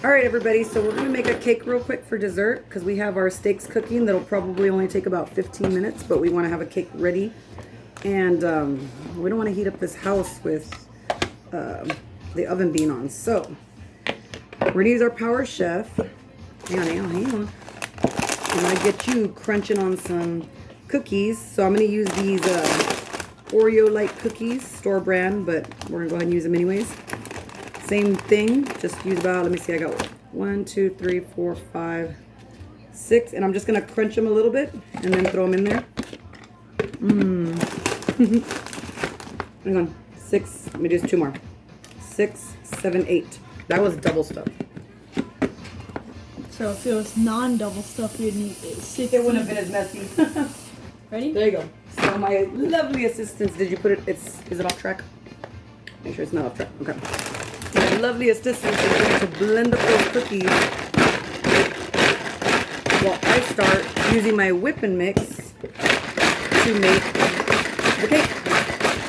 All right, everybody, so we're gonna make a cake real quick for dessert because we have our steaks cooking. That'll probably only take about 15 minutes, but we wanna have a cake ready. And we don't wanna heat up this house with the oven being on. So we're gonna use our Power Chef. Hang on. I'm gonna get you crunching on some cookies. So I'm gonna use these Oreo-like cookies, store brand, but we're gonna go ahead and use them anyways. Same thing, just use about, let me see, I got 1, 2, 3, 4, 5, 6, and I'm just gonna crunch them a little bit and then throw them in there. Hang on, 6, let me do 2 more. 6, 7, 8. That was double stuff. So if it was non-double stuff, we'd need 6. It wouldn't have been as messy. Ready? There you go. So my lovely assistants, did you put it, is it off track? Make sure it's not off track, okay. My lovely assistant is going to blend up those cookies while I start using my whipping mix to make the cake.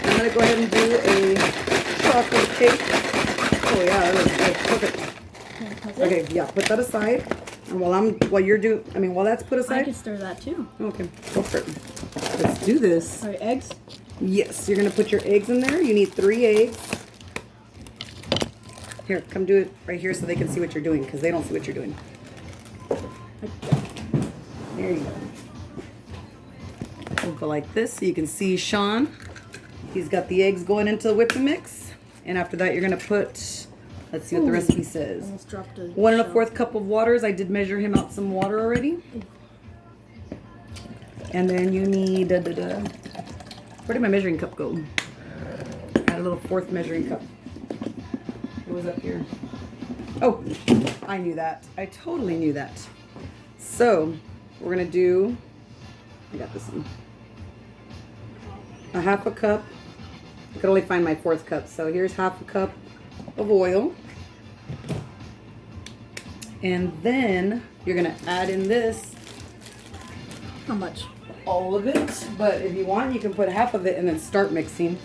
I'm going to go ahead and do a chocolate cake. Oh yeah, that looks perfect. Okay, yeah, put that aside. And while that's put aside. I can stir that too. Okay, go for it. Let's do this. All right, eggs? Yes, you're going to put your eggs in there. You need 3 eggs. Here, come do it right here so they can see what you're doing, because they don't see what you're doing. There you go. We'll go like this so you can see Sean. He's got the eggs going into the whipping mix. And after that, you're going to put, let's see what the recipe says. Almost dropped a 1 1/4 cup of waters. I did measure him out some water already. And then you need, where did my measuring cup go? Add a little 4th measuring cup. It was up here. Oh, I knew that. I totally knew that. So, we're going to do, I got this one. A 1/2 cup. I could only find my 4th cup. So here's 1/2 cup of oil. And then you're going to add in this. How much? All of it. But if you want, you can put half of it and then start mixing.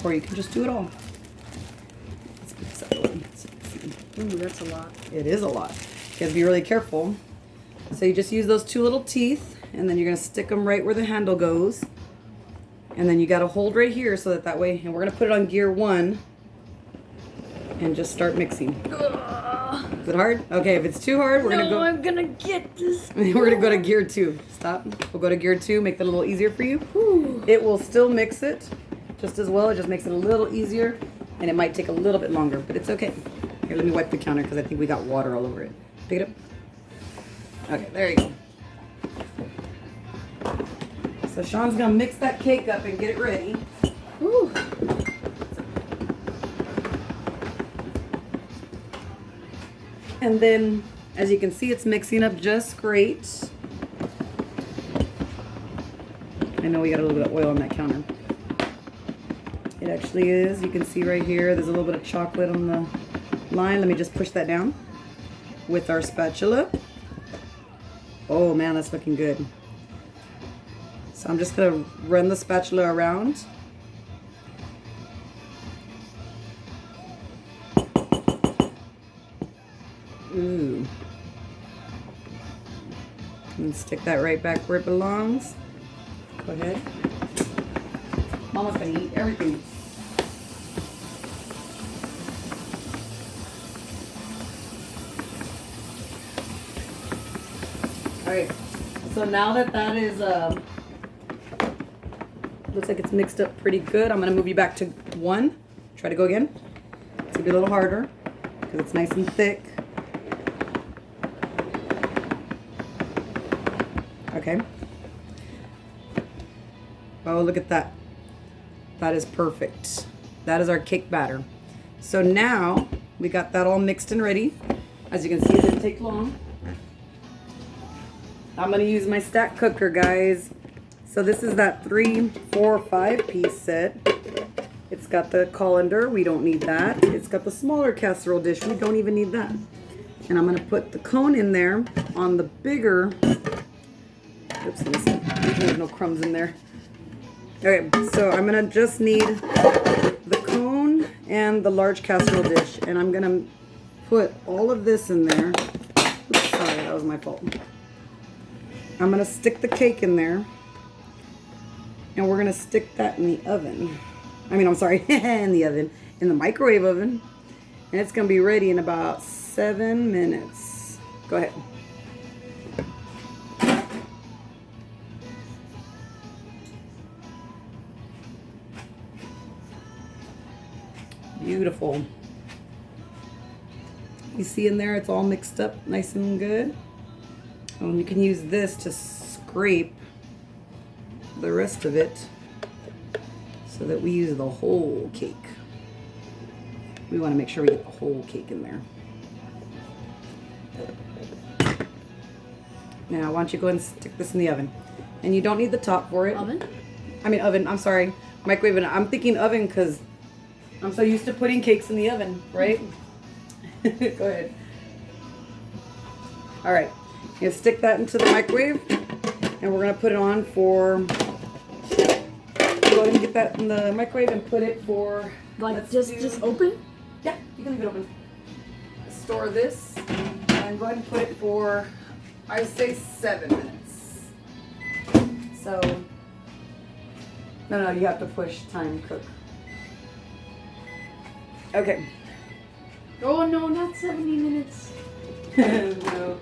Or you can just do it all. Ooh, that's a lot. It is a lot. You have to be really careful. So you just use those 2 little teeth, and then you're going to stick them right where the handle goes. And then you got to hold right here so that way, and we're going to put it on gear 1 and just start mixing. Is it hard? Okay, if it's too hard, we're going to go. I'm going to get this. We're going to go to gear 2. Stop. We'll go to gear 2, make that a little easier for you. Ooh. It will still mix it just as well. It just makes it a little easier, and it might take a little bit longer, but it's okay. Here, let me wipe the counter because I think we got water all over it. Pick it up. Okay, there you go. So Sean's gonna mix that cake up and get it ready. Ooh. And then, as you can see, it's mixing up just great. I know we got a little bit of oil on that counter. It actually is. You can see right here, there's a little bit of chocolate on the line. Let me just push that down with our spatula. Oh man, that's looking good. So I'm just gonna run the spatula around. Ooh. And stick that right back where it belongs. Go ahead. Mama's gonna eat everything. Alright, so now that is, looks like it's mixed up pretty good, I'm going to move you back to 1. Try to go again. It's going to be a little harder because it's nice and thick. Okay. Oh, look at that. That is perfect. That is our cake batter. So now we got that all mixed and ready. As you can see, it didn't take long. I'm going to use my stack cooker, guys. So this is that 3, 4, 5 piece set. It's got the colander. We don't need that. It's got the smaller casserole dish. We don't even need that. And I'm going to put the cone in there on the bigger. Oops, let me see. There's no crumbs in there. Okay, so I'm going to just need the cone and the large casserole dish. And I'm going to put all of this in there. Oops, sorry, that was my fault. I'm going to stick the cake in there. And we're going to stick that in the oven. I'm sorry, in the oven. In the microwave oven. And it's going to be ready in about 7 minutes. Go ahead. Beautiful. You see in there, it's all mixed up nice and good. And you can use this to scrape the rest of it so that we use the whole cake. We want to make sure we get the whole cake in there. Now, why don't you go ahead and stick this in the oven? And you don't need the top for it. Oven? Oven, I'm sorry. Microwave oven. I'm thinking oven because I'm so used to putting cakes in the oven, right? Go ahead. All right. You stick that into the microwave, and we're going to put it on for... Go ahead and get that in the microwave and put it for... Like just open? Yeah, you can leave it open. Store this, and go ahead and put it for, I would say, 7 minutes. So, no, you have to push time cook. Okay. Oh no, not 70 minutes. No.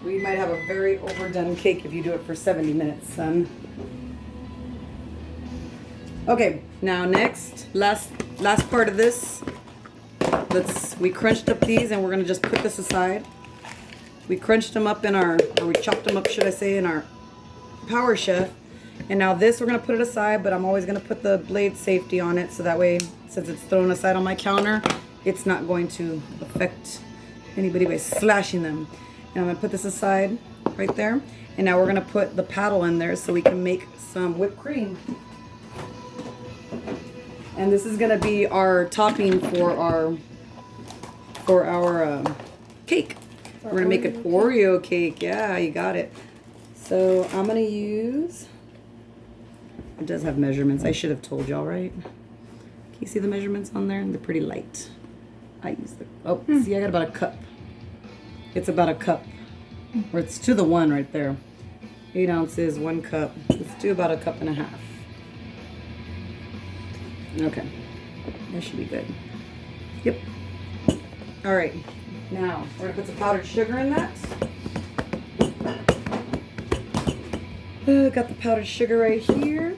We might have a very overdone cake if you do it for 70 minutes, son. Okay, now next, last part of this. We crunched up these and we're gonna just put this aside. We crunched them up or we chopped them up, should I say, in our Power Chef. And now this, we're gonna put it aside, but I'm always gonna put the blade safety on it so that way, since it's thrown aside on my counter, it's not going to affect anybody by slashing them. And I'm gonna put this aside right there. And now we're gonna put the paddle in there so we can make some whipped cream. And this is gonna be our topping for our cake. We're gonna make an Oreo cake. Yeah, you got it. So I'm gonna use, it does have measurements. I should have told y'all, right? Can you see the measurements on there? They're pretty light. I use see, I got about a cup. It's about a cup. Or it's to the 1 right there. 8 ounces, 1 cup. Let's do about a cup and a half. Okay. That should be good. Yep. All right. Now, we're going to put some powdered sugar in that. Got the powdered sugar right here.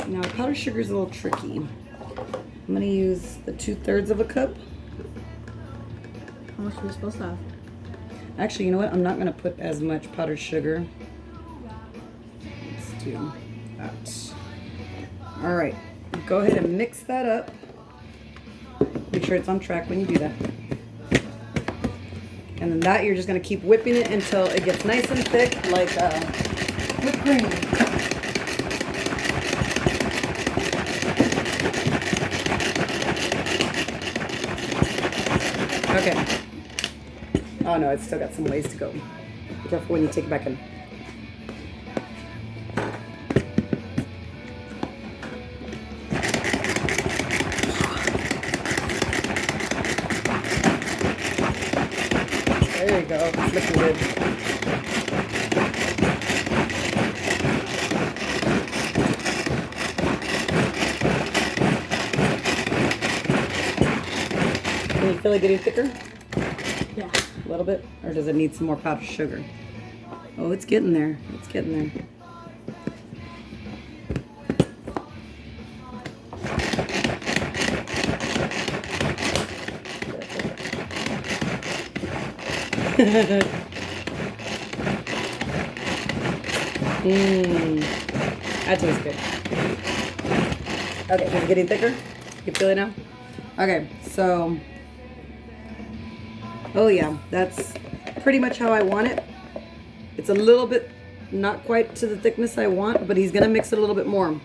Now, powdered sugar is a little tricky. I'm going to use the 2/3 of a cup. How much are we supposed to have? Actually, you know what? I'm not going to put as much powdered sugar. Let's do that. All right. Go ahead and mix that up. Make sure it's on track when you do that. And then that, you're just going to keep whipping it until it gets nice and thick, like whipped cream. Okay. Oh no, it's still got some ways to go. Be careful when you take it back in. There you go. It's looking good. Can you feel it getting thicker? Yeah. A little bit? Or does it need some more powdered sugar? Oh, it's getting there. It's getting there. That tastes good. Okay, is it getting thicker? You feel it now? Okay, so, oh yeah, that's pretty much how I want it. It's a little bit, not quite to the thickness I want, but he's gonna mix it a little bit more.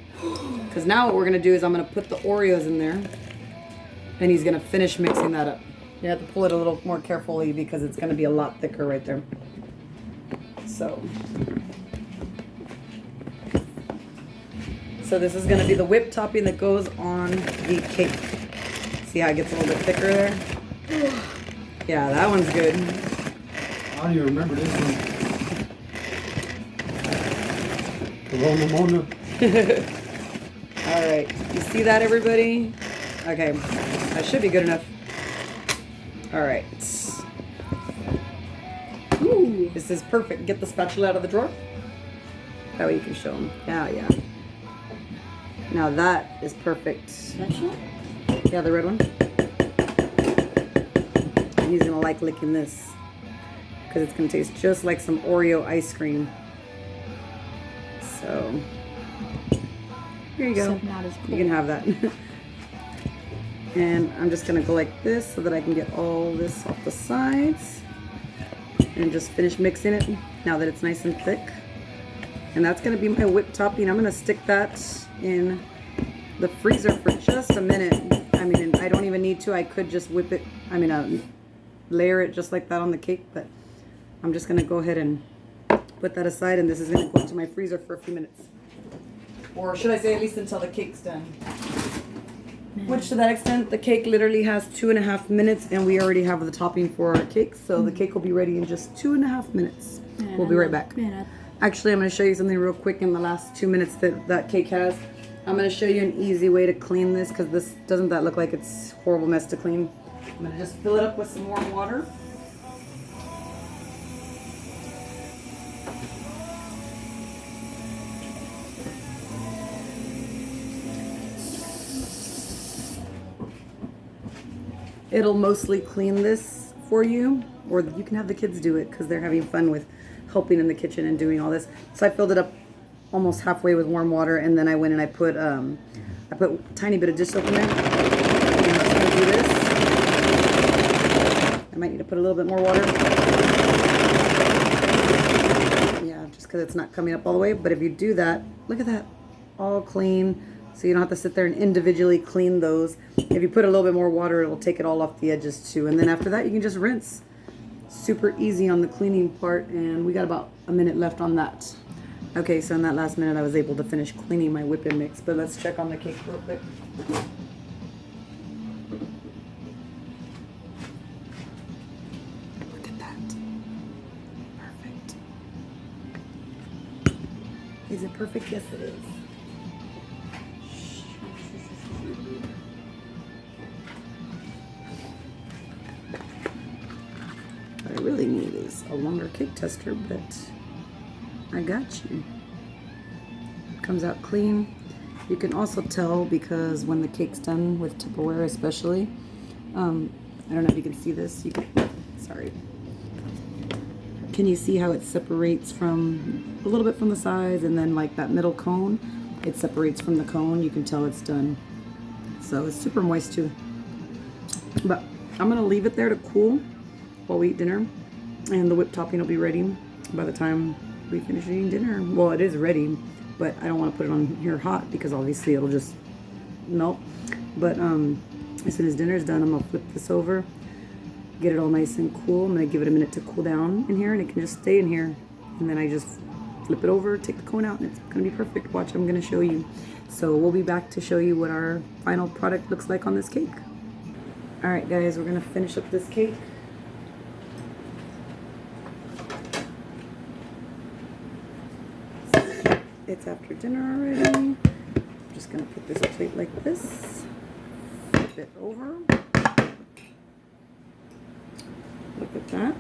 Because now what we're gonna do is I'm gonna put the Oreos in there, and he's gonna finish mixing that up. You have to pull it a little more carefully because it's gonna be a lot thicker right there. So this is gonna be the whipped topping that goes on the cake. See how it gets a little bit thicker there? Yeah, that one's good. I don't even remember this one. Corona. All right, you see that, everybody? Okay, that should be good enough. All right. Ooh. This is perfect. Get the spatula out of the drawer. That way you can show them. Yeah, yeah. Now that is perfect. Spatula? Yeah, the red one. He's gonna like licking this because it's gonna taste just like some Oreo ice cream. So here you go. Except not as cool. You can have that. And I'm just gonna go like this so that I can get all this off the sides and just finish mixing it now that it's nice and thick. And that's gonna be my whipped topping. I'm gonna stick that in the freezer for just a minute. I mean, I don't even need to. I could just whip it. I mean, layer it just like that on the cake, but I'm just gonna go ahead and put that aside, and this is gonna go into my freezer for a few minutes. Or should I say at least until the cake's done. Which to that extent, the cake literally has 2.5 minutes, and we already have the topping for our cake, so the cake will be ready in just 2.5 minutes. Man, We'll be right back. Man, Actually, I'm going to show you something real quick in the last 2 minutes that cake has. I'm going to show you an easy way to clean this, because this doesn't that look like it's a horrible mess to clean. I'm going to just fill it up with some warm water. It'll mostly clean this for you, or you can have the kids do it because they're having fun with helping in the kitchen and doing all this. So I filled it up almost halfway with warm water, and then I went and I put a tiny bit of dish soap in there. And I'm just gonna do this. I might need to put a little bit more water. Yeah, just because it's not coming up all the way. But if you do that, look at that, all clean. So you don't have to sit there and individually clean those. If you put a little bit more water, it'll take it all off the edges too. And then after that, you can just rinse. Super easy on the cleaning part, and we got about a minute left on that. Okay, so in that last minute, I was able to finish cleaning my whipping mix, but let's check on the cake real quick. Look at that. Perfect. Is it perfect? Yes, it is. What I really need is a longer cake tester, but I got you. It comes out clean. You can also tell because when the cake's done with Tupperware especially, I don't know if you can see this. You can, sorry. Can you see how it separates from a little bit from the sides, and then like that middle cone, it separates from the cone. You can tell it's done. So it's super moist too. But I'm gonna leave it there to cool while we eat dinner, and the whipped topping will be ready by the time we finish eating dinner. Well, it is ready, but I don't want to put it on here hot because obviously it'll just melt. But as soon as dinner is done, I'm gonna flip this over, get it all nice and cool. I'm gonna give it a minute to cool down in here, and it can just stay in here. And then I just flip it over, take the cone out, and it's gonna be perfect. Watch, I'm gonna show you. So we'll be back to show you what our final product looks like on this cake. All right, guys, we're gonna finish up this cake. It's after dinner already. I'm just gonna put this plate like this, flip it over. Look at that.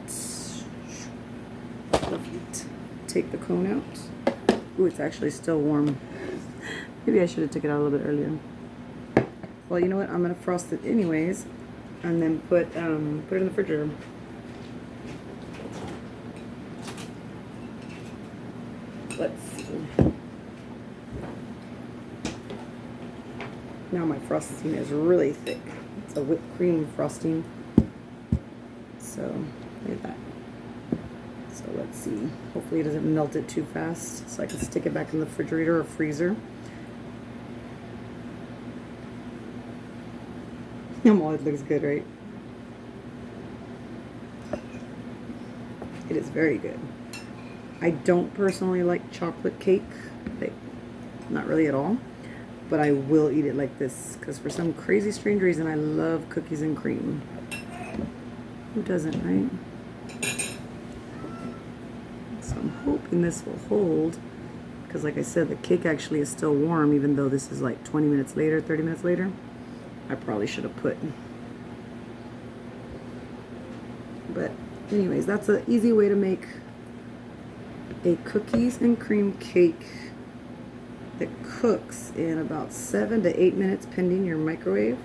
Take the cone out. Ooh, it's actually still warm. Maybe I should have took it out a little bit earlier. Well, you know what? I'm gonna frost it anyways, and then put it in the refrigerator. Let's see. Now my frosting is really thick. It's a whipped cream frosting. So look at that. So let's see. Hopefully it doesn't melt it too fast, so I can stick it back in the refrigerator or freezer. Oh, it looks good, right? It is very good. I don't personally like chocolate cake, like not really at all, but I will eat it like this because for some crazy strange reason I love cookies and cream. Who doesn't, right? So I'm hoping this will hold because like I said, the cake actually is still warm even though this is like 20 minutes later, 30 minutes later. I probably should have put. But anyways, that's an easy way to make a cookies and cream cake that cooks in about 7 to 8 minutes pending your microwave.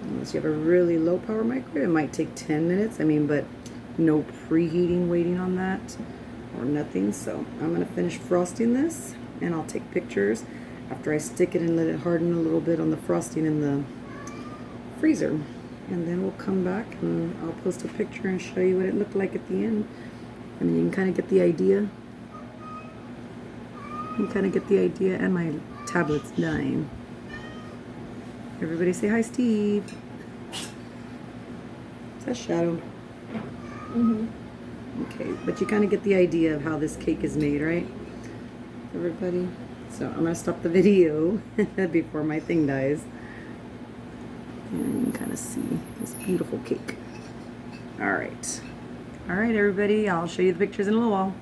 Unless you have a really low power microwave, it might take 10 minutes. I mean, but no preheating waiting on that or nothing. So I'm gonna finish frosting this and I'll take pictures after I stick it and let it harden a little bit on the frosting in the freezer. And then we'll come back and I'll post a picture and show you what it looked like at the end. And you can kind of get the idea. You can kind of get the idea, and my tablet's dying. Everybody say hi, Steve. Is that Shadow? Mm-hmm. Okay, but you kind of get the idea of how this cake is made, right? Everybody? So I'm going to stop the video before my thing dies. And you can kind of see this beautiful cake. All right. All right, everybody. I'll show you the pictures in a little while.